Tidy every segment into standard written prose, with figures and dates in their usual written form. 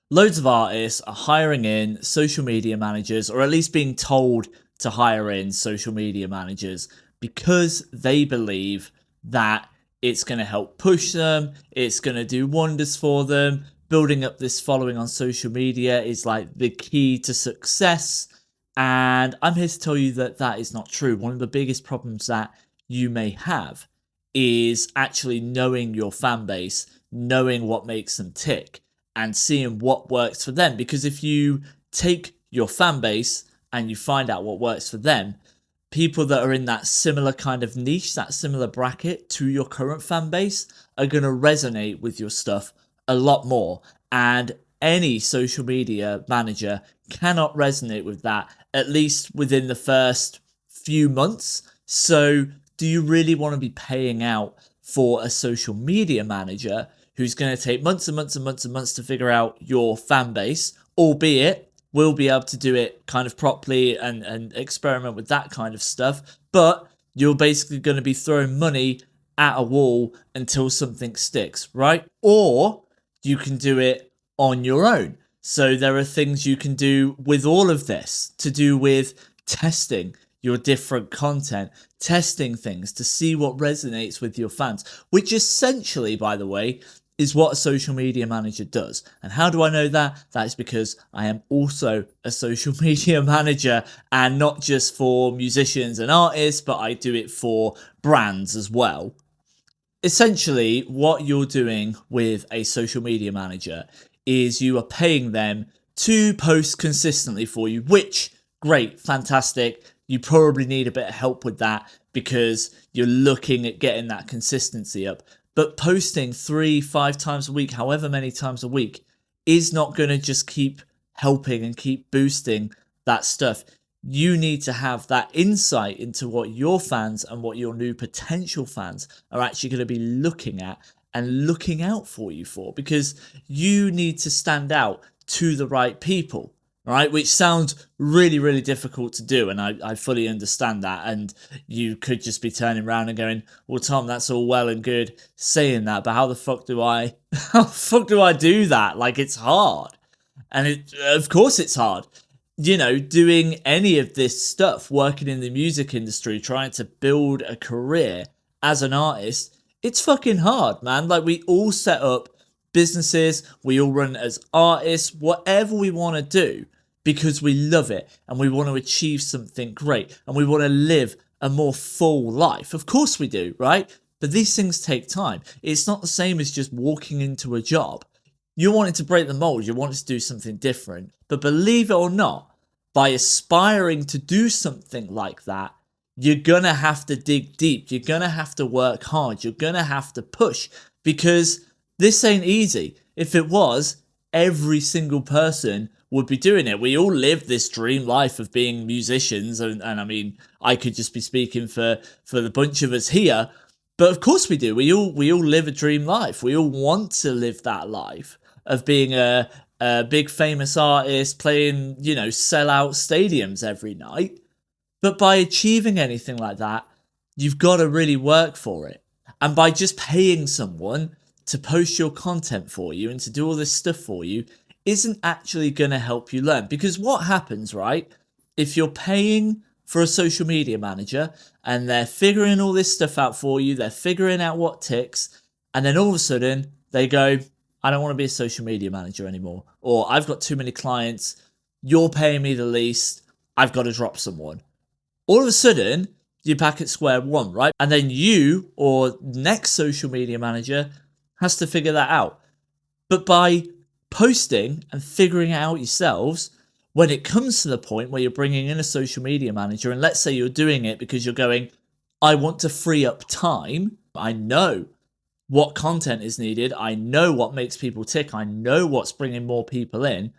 Loads of artists are hiring in social media managers, or at least being told to hire in social media managers because they believe that it's going to help push them, it's going to do wonders for them. Building up this following on social media is like the key to success. And I'm here to tell you that that is not true. One of the biggest problems that you may have is actually knowing your fan base, knowing what makes them tick, and seeing what works for them. Because if you take your fan base and you find out what works for them, people that are in that similar kind of niche, that similar bracket to your current fan base, are going to resonate with your stuff a lot more. And any social media manager cannot resonate with that, at least within the first few months. So, do you really want to be paying out for a social media manager who's going to take months and months and months and months to figure out your fan base, albeit will be able to do it kind of properly and experiment with that kind of stuff, but you're basically going to be throwing money at a wall until something sticks, right? Or you can do it on your own. So there are things you can do with all of this to do with testing your different content, testing things to see what resonates with your fans, which essentially, by the way, is what a social media manager does. And how do I know that? That is because I am also a social media manager, and not just for musicians and artists, but I do it for brands as well. Essentially, what you're doing with a social media manager is you are paying them to post consistently for you, which, great, fantastic. You probably need a bit of help with that because you're looking at getting that consistency up. But posting 3-5 times a week, however many times a week, is not going to just keep helping and keep boosting that stuff. You need to have that insight into what your fans and what your new potential fans are actually going to be looking at and looking out for you for, because you need to stand out to the right people. Right, which sounds really, really difficult to do, and I fully understand that. And you could just be turning around and going, "Well, Tom, that's all well and good saying that, but how the fuck do I, how the fuck do I do that? Like, it's hard." And of course, it's hard. You know, doing any of this stuff, working in the music industry, trying to build a career as an artist, it's fucking hard, man. Like, we all set up businesses, we all run as artists, whatever we want to do, because we love it and we want to achieve something great and we want to live a more full life. Of course we do, right? But these things take time. It's not the same as just walking into a job. You wanted to break the mold, you wanted to do something different. But believe it or not, by aspiring to do something like that, you're gonna have to dig deep. You're gonna have to work hard. You're gonna have to push, because this ain't easy. If it was, every single person would be doing it. We all live this dream life of being musicians, and I mean, I could just be speaking for the bunch of us here, but of course we do. We all live a dream life. We all want to live that life of being a big famous artist, playing, you know, sell out stadiums every night. But by achieving anything like that, you've got to really work for it. And by just paying someone to post your content for you and to do all this stuff for you isn't actually going to help you learn. Because what happens, right? If you're paying for a social media manager and they're figuring all this stuff out for you, they're figuring out what ticks, and then all of a sudden they go, "I don't want to be a social media manager anymore," or "I've got too many clients, you're paying me the least, I've got to drop someone." All of a sudden, you're back at square one, right? And then you or next social media manager has to figure that out. But by posting and figuring it out yourselves, when it comes to the point where you're bringing in a social media manager, and let's say you're doing it because you're going, "I want to free up time. I know what content is needed. I know what makes people tick. I know what's bringing more people in.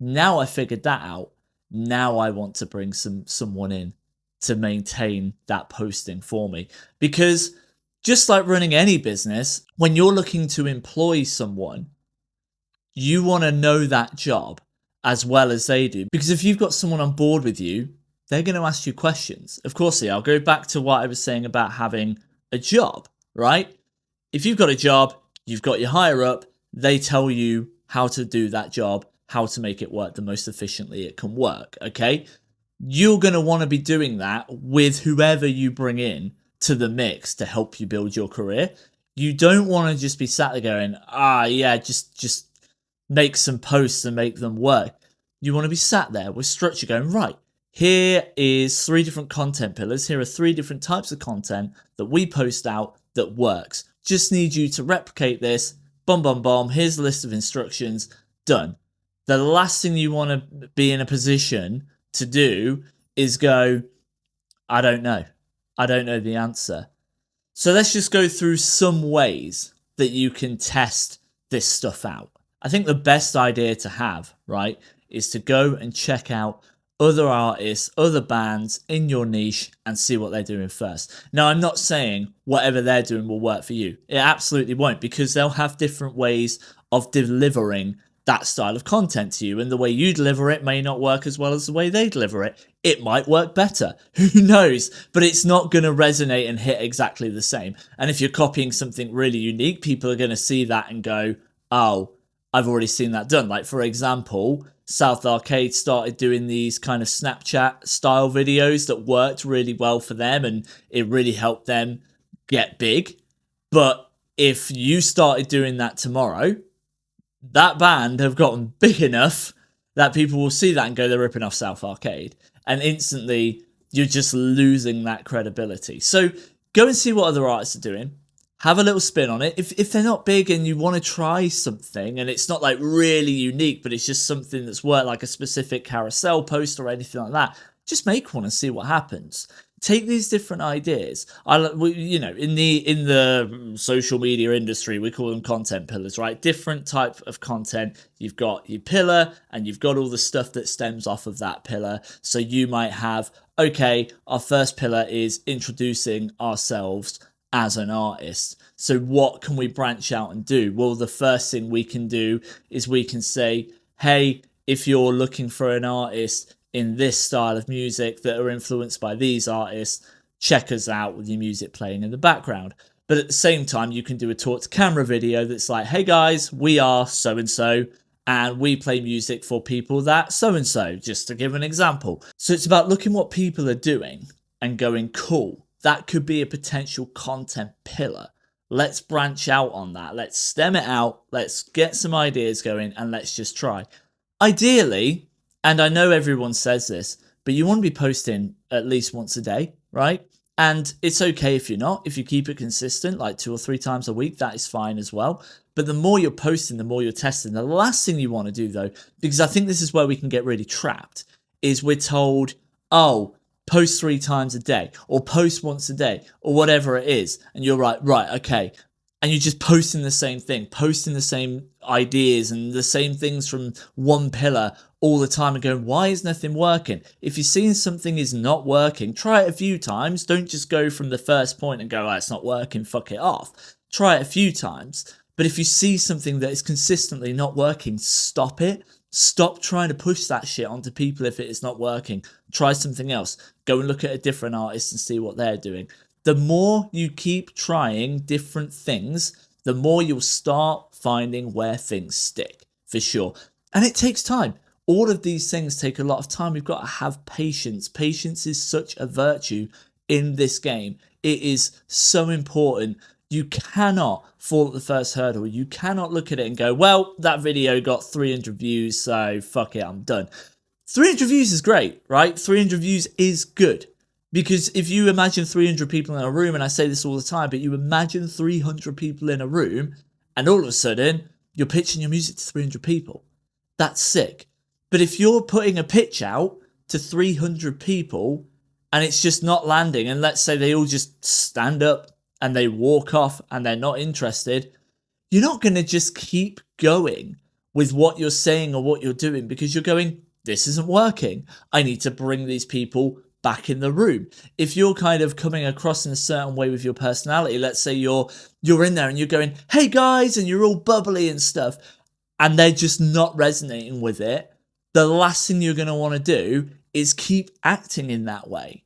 Now I figured that out. Now I want to bring someone in to maintain that posting for me." Because just like running any business, when you're looking to employ someone, you want to know that job as well as they do. Because if you've got someone on board with you, they're going to ask you questions. Of course they are. I'll go back to what I was saying about having a job, right? If you've got a job, you've got your higher up, they tell you how to do that job, how to make it work the most efficiently it can work, okay? You're going to want to be doing that with whoever you bring in to the mix to help you build your career. You don't want to just be sat there going, yeah, just make some posts and make them work. You want to be sat there with structure going, right, here is 3 different content pillars. Here are 3 different types of content that we post out that works. Just need you to replicate this. Boom, boom, boom. Here's a list of instructions. Done. The last thing you want to be in a position to do is go, I don't know. I don't know the answer. So let's just go through some ways that you can test this stuff out. I think the best idea to have, right, is to go and check out other artists, other bands in your niche and see what they're doing first. Now, I'm not saying whatever they're doing will work for you. It absolutely won't, because they'll have different ways of delivering that style of content to you, and the way you deliver it may not work as well as the way they deliver it. It might work better. Who knows? But it's not going to resonate and hit exactly the same. And if you're copying something really unique, people are going to see that and go, oh, I've already seen that done. Like, for example, South Arcade started doing these kind of Snapchat style videos that worked really well for them, and it really helped them get big. But if you started doing that tomorrow, that band have gotten big enough that people will see that and go, they're ripping off South Arcade. And instantly, you're just losing that credibility. So go and see what other artists are doing. Have a little spin on it. If they're not big and you want to try something and it's not like really unique, but it's just something that's worked, like a specific carousel post or anything like that, just make one and see what happens. Take these different ideas. In the social media industry, we call them content pillars, right? Different type of content. You've got your pillar and you've got all the stuff that stems off of that pillar. So you might have, okay, our first pillar is introducing ourselves as an artist. So what can we branch out and do? Well, the first thing we can do is we can say, hey, if you're looking for an artist in this style of music that are influenced by these artists, check us out with your music playing in the background. But at the same time, you can do a talk to camera video that's like, hey guys, we are so-and-so, and we play music for people that so-and-so, just to give an example. So it's about looking what people are doing and going, cool, that could be a potential content pillar. Let's branch out on that. Let's stem it out. Let's get some ideas going and let's just try. Ideally, and I know everyone says this, but you want to be posting at least once a day, right? And it's okay if you're not. If you keep it consistent, like 2 or 3 times a week, that is fine as well. But the more you're posting, the more you're testing. The last thing you want to do, though, because I think this is where we can get really trapped, is we're told, oh, post 3 times a day or post once a day or whatever it is. And you're right, okay. And you're just posting the same thing, posting the same ideas and the same things from one pillar all the time and going, why is nothing working? If you're seeing something is not working, try it a few times. Don't just go from the first point and go, oh, it's not working, fuck it off. Try it a few times. But if you see something that is consistently not working, stop it. Stop trying to push that shit onto people if it is not working. Try something else. Go and look at a different artist and see what they're doing. The more you keep trying different things, the more you'll start finding where things stick, for sure. And it takes time. All of these things take a lot of time. We've got to have patience. Patience is such a virtue in this game. It is so important. You cannot fall at the first hurdle. You cannot look at it and go, well, that video got 300 views, so fuck it, I'm done. 300 views is great, right? 300 views is good. Because if you imagine 300 people in a room, and I say this all the time, but you imagine 300 people in a room, and all of a sudden, you're pitching your music to 300 people. That's sick. But if you're putting a pitch out to 300 people, and it's just not landing, and let's say they all just stand up, and they walk off, and they're not interested, you're not going to just keep going with what you're saying or what you're doing, because you're going, this isn't working. I need to bring these people back in the room. If you're kind of coming across in a certain way with your personality, let's say you're in there and you're going, hey guys, and you're all bubbly and stuff, and they're just not resonating with it, the last thing you're going to want to do is keep acting in that way,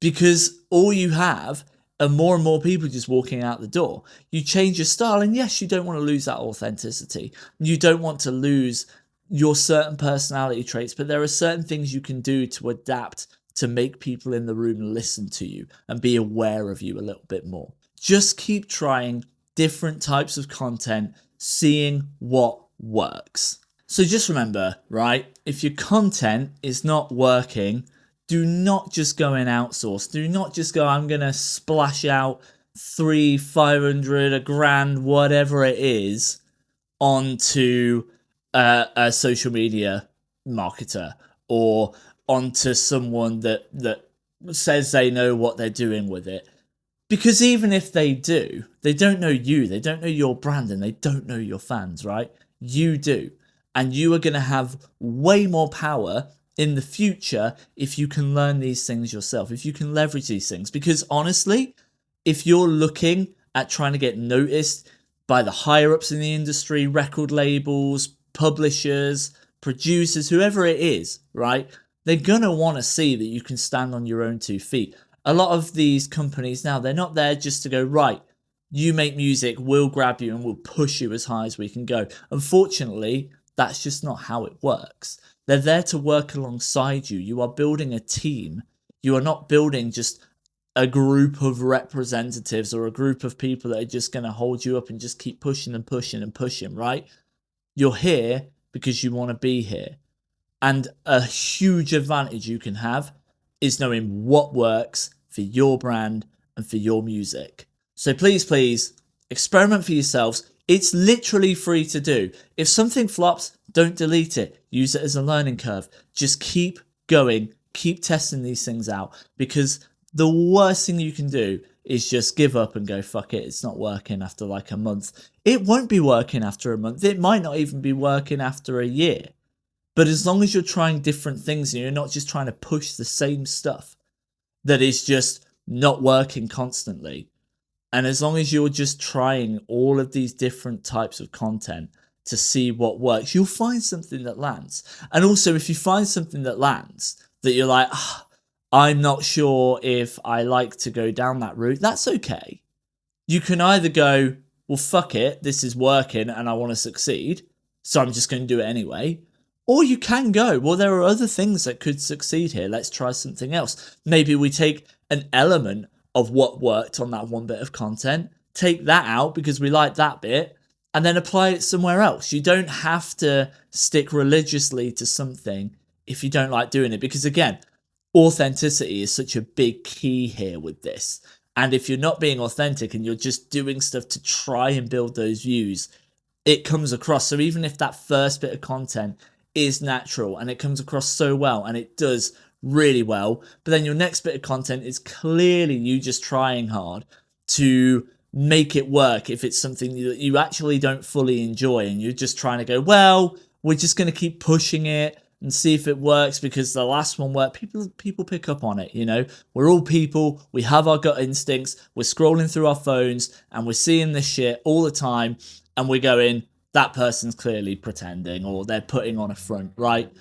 because all you have and more people just walking out the door. You change your style, and yes, you don't want to lose that authenticity. You don't want to lose your certain personality traits, but there are certain things you can do to adapt to make people in the room listen to you and be aware of you a little bit more. Just keep trying different types of content, seeing what works. So just remember, right? If your content is not working, do not just go and outsource. Do not just go, I'm going to splash out 300, 500, a grand, whatever it is, onto a social media marketer or onto someone that says they know what they're doing with it. Because even if they do, they don't know you, they don't know your brand, and they don't know your fans, right? You do. And you are going to have way more power in the future if you can learn these things yourself, if you can leverage these things. Because honestly, if you're looking at trying to get noticed by the higher ups in the industry, record labels, publishers, producers, whoever it is, right? They're going to want to see that you can stand on your own 2 feet. A lot of these companies now, they're not there just to go, right, you make music, we'll grab you and we'll push you as high as we can go. Unfortunately, that's just not how it works. They're there to work alongside you. You are building a team. You are not building just a group of representatives or a group of people that are just going to hold you up and just keep pushing and pushing and pushing, right? You're here because you want to be here. And a huge advantage you can have is knowing what works for your brand and for your music. So please, experiment for yourselves. It's literally free to do. If something flops, don't delete it. Use it as a learning curve. Just keep going. Keep testing these things out, because the worst thing you can do is just give up and go, fuck it, it's not working after like a month. It won't be working after a month. It might not even be working after a year. But as long as you're trying different things and you're not just trying to push the same stuff that is just not working constantly, and as long as you're just trying all of these different types of content to see what works, you'll find something that lands. And also, if you find something that lands that you're like, I'm not sure if I like to go down that route, that's okay. You can either go, well, fuck it, this is working and I want to succeed, so I'm just going to do it anyway. Or you can go, well, there are other things that could succeed here. Let's try something else. Maybe we take an element of what worked on that one bit of content, take that out because we like that bit, and then apply it somewhere else. You don't have to stick religiously to something if you don't like doing it. Because again, authenticity is such a big key here with this. And if you're not being authentic and you're just doing stuff to try and build those views, it comes across. So even if that first bit of content is natural and it comes across so well, and it does really well, but then your next bit of content is clearly you just trying hard to make it work. If it's something that you actually don't fully enjoy and you're just trying to go, well, we're just going to keep pushing it and see if it works because the last one worked, people pick up on it. You know, we're all people, we have our gut instincts, we're scrolling through our phones and we're seeing this shit all the time, and we're going, that person's clearly pretending or they're putting on a front, right?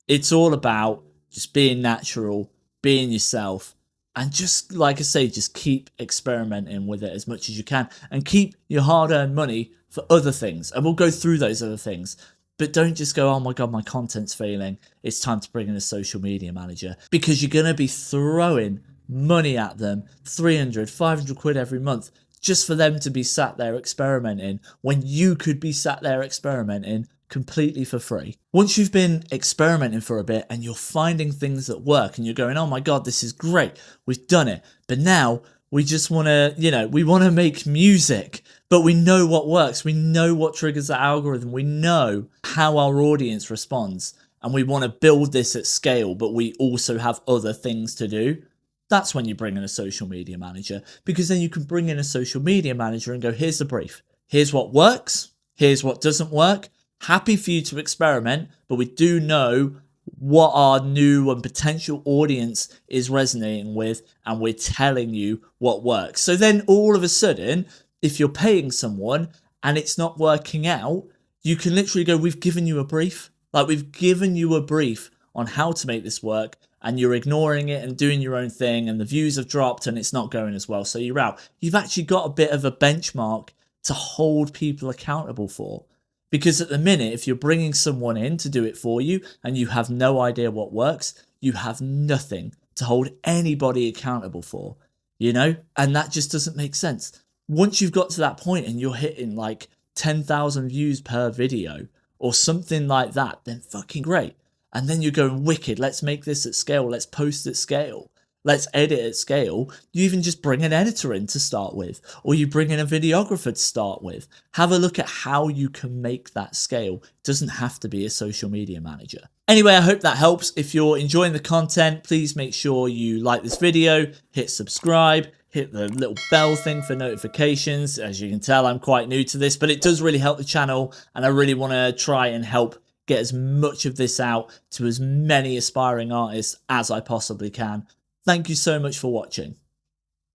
It's all about just being natural, being yourself, and just, like I say, just keep experimenting with it as much as you can, and keep your hard-earned money for other things. And we'll go through those other things. But don't just go, oh my God, my content's failing, it's time to bring in a social media manager. Because you're going to be throwing money at them, 300, 500 quid every month, just for them to be sat there experimenting, when you could be sat there experimenting completely for free. Once you've been experimenting for a bit and you're finding things that work and you're going, oh my God, this is great, we've done it, but now we just want to, we want to make music, but we know what works, we know what triggers the algorithm, we know how our audience responds, and we want to build this at scale, but we also have other things to do. That's when you bring in a social media manager, because then you can bring in a social media manager and go, here's the brief, here's what works, here's what doesn't work. Happy for you to experiment, but we do know what our new and potential audience is resonating with, and we're telling you what works. So then all of a sudden, if you're paying someone and it's not working out, you can literally go, we've given you a brief. Like, we've given you a brief on how to make this work, and you're ignoring it and doing your own thing and the views have dropped and it's not going as well, so you're out. You've actually got a bit of a benchmark to hold people accountable for. Because at the minute, if you're bringing someone in to do it for you and you have no idea what works, you have nothing to hold anybody accountable for, you know? And that just doesn't make sense. Once you've got to that point and you're hitting like 10,000 views per video or something like that, then fucking great. And then you're going, wicked, let's make this at scale, let's post at scale, let's edit at scale. You even just bring an editor in to start with, or you bring in a videographer to start with. Have a look at how you can make that scale. It doesn't have to be a social media manager. Anyway, I hope that helps. If you're enjoying the content, please make sure you like this video, hit subscribe, hit the little bell thing for notifications. As you can tell, I'm quite new to this, but it does really help the channel, and I really want to try and help get as much of this out to as many aspiring artists as I possibly can. Thank you so much for watching.